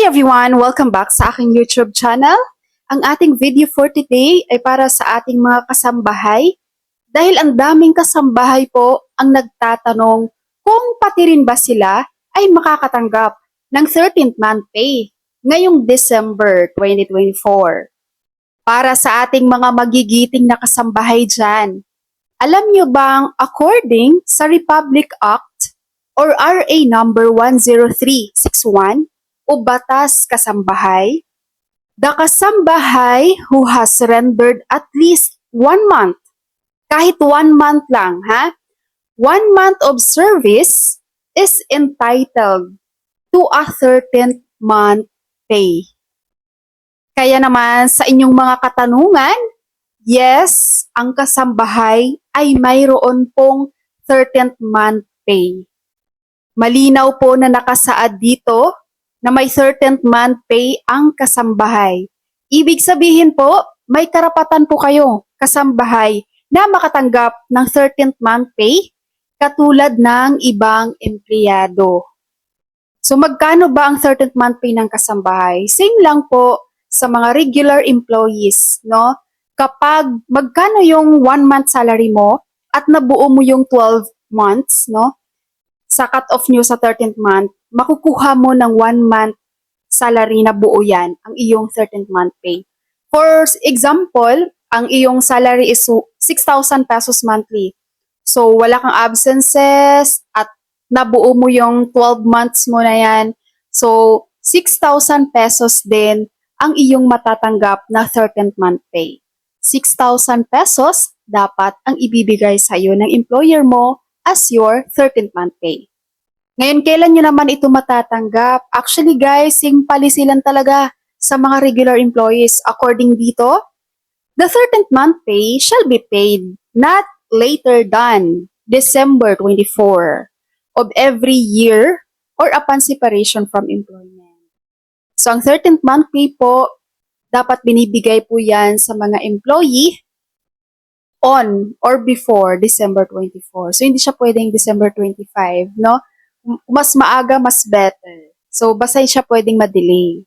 everyone! Welcome back sa aking YouTube channel. Ang ating video for today ay para sa ating mga kasambahay dahil ang daming kasambahay po ang nagtatanong kung pati rin ba sila ay makakatanggap ng 13th month pay ngayong December 2024. Para sa ating mga magigiting na kasambahay dyan, alam nyo bang according sa Republic Act or RA number 10361 o Batas Kasambahay, the kasambahay who has rendered at least 1 month, kahit 1 month lang, 1 month of service is entitled to a 13th month pay. Kaya naman sa inyong mga katanungan, yes, ang kasambahay ay mayroon pong 13th month pay. Malinaw po na nakasaad dito na may 13th month pay ang kasambahay. Ibig sabihin po, may karapatan po kayo, kasambahay, na makatanggap ng 13th month pay katulad ng ibang empleyado. So magkano ba ang 13th month pay ng kasambahay? Same lang po sa mga regular employees, no? Kapag magkano yung 1 month salary mo at nabuo mo yung 12 months, no? Sa cut-off nyo sa 13th month, makukuha mo ng 1 month salary na buo yan, ang iyong 13th month pay. For example, ang iyong salary is 6,000 pesos monthly. So, wala kang absences at nabuo mo yung 12 months mo na yan. So, 6,000 pesos din ang iyong matatanggap na 13th month pay. 6,000 pesos dapat ang ibibigay sa iyo ng employer mo as your 13th month pay. Ngayon, kailan nyo naman ito matatanggap? Actually guys, yung palisilan talaga sa mga regular employees. According dito, the 13th month pay shall be paid not later than December 24 of every year or upon separation from employment. So, ang 13th month pay po, dapat binibigay po yan sa mga employee on or before December 24. So, hindi siya pwedeng December 25, no? Mas maaga, mas better. So, basta siya pwedeng ma-delay.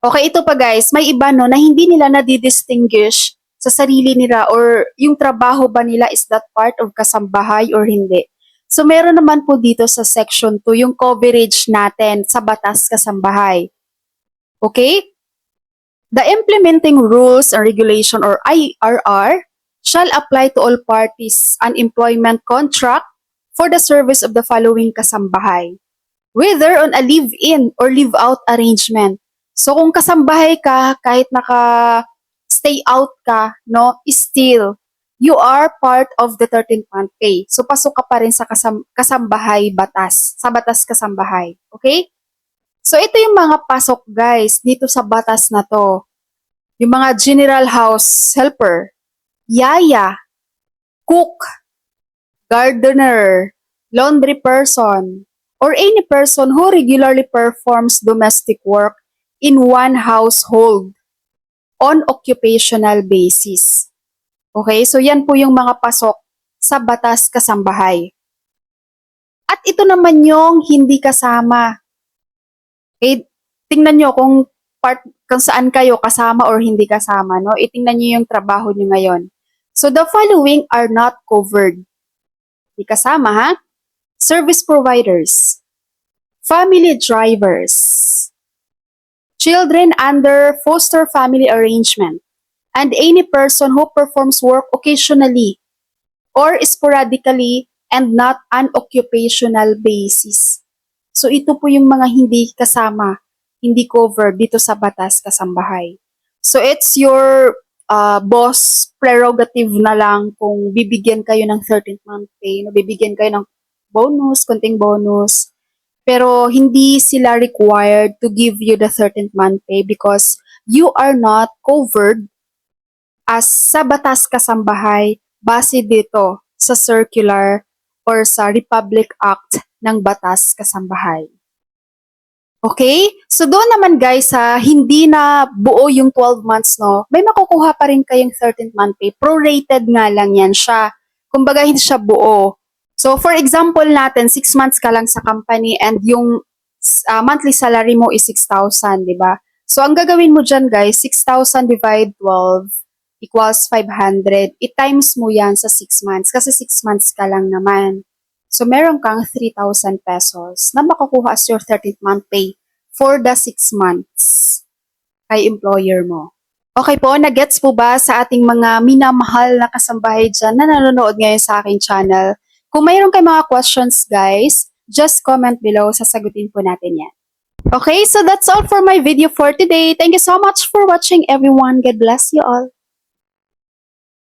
Okay, ito pa guys, may iba no, na hindi nila nadidistinguish sa sarili nila or yung trabaho ba nila is that part of kasambahay or hindi. So, meron naman po dito sa section 2 yung coverage natin sa Batas Kasambahay. Okay? The implementing rules and regulation or IRR shall apply to all parties an employment contract for the service of the following kasambahay, whether on a live-in or live-out arrangement. So kung kasambahay ka, kahit naka-stay out ka, no, still, you are part of the 13th month pay. So pasok ka pa rin sa kasambahay batas, sa batas kasambahay. Okay? So ito yung mga pasok guys, dito sa batas na to. Yung mga general house helper, yaya, cook, gardener, laundry person, or any person who regularly performs domestic work in one household on occupational basis. Okay, so yan po yung mga pasok sa Batas Kasambahay. At ito naman yung hindi kasama. Okay, tingnan nyo kung saan kayo kasama or hindi kasama, no? Itingnan nyo yung trabaho nyo ngayon. So the following are not covered. Di kasama, ha? Service providers, family drivers, children under foster family arrangement, and any person who performs work occasionally or sporadically and not on occupational basis. So ito po yung mga hindi kasama, hindi covered dito sa Batas Kasambahay. So it's your boss prerogative na lang kung bibigyan kayo ng 13th month pay, no? Bibigyan kayo ng bonus, konting bonus, pero hindi sila required to give you the 13th month pay because you are not covered as sa Batas Kasambahay base dito sa circular or sa Republic Act ng Batas Kasambahay. Okay? So doon naman guys, hindi na buo yung 12 months, no? May makukuha pa rin kayong 13th month pay. Prorated nga lang yan siya. Kumbaga hindi siya buo. So for example natin, 6 months ka lang sa company and yung monthly salary mo is 6,000, di ba? So, ang gagawin mo dyan, guys, 6,000 divide 12 equals 500. I-times mo yan sa 6 months kasi 6 months ka lang naman. So, meron kang 3,000 pesos na makukuha as your 13th month pay for the 6 months kay employer mo. Okay po, nagets po ba sa ating mga minamahal na kasambahay dyan na nanonood ngayon sa aking channel? Kung mayroon kayong mga questions, guys, just comment below, sasagutin po natin yan. Okay, so that's all for my video for today. Thank you so much for watching, everyone. God bless you all.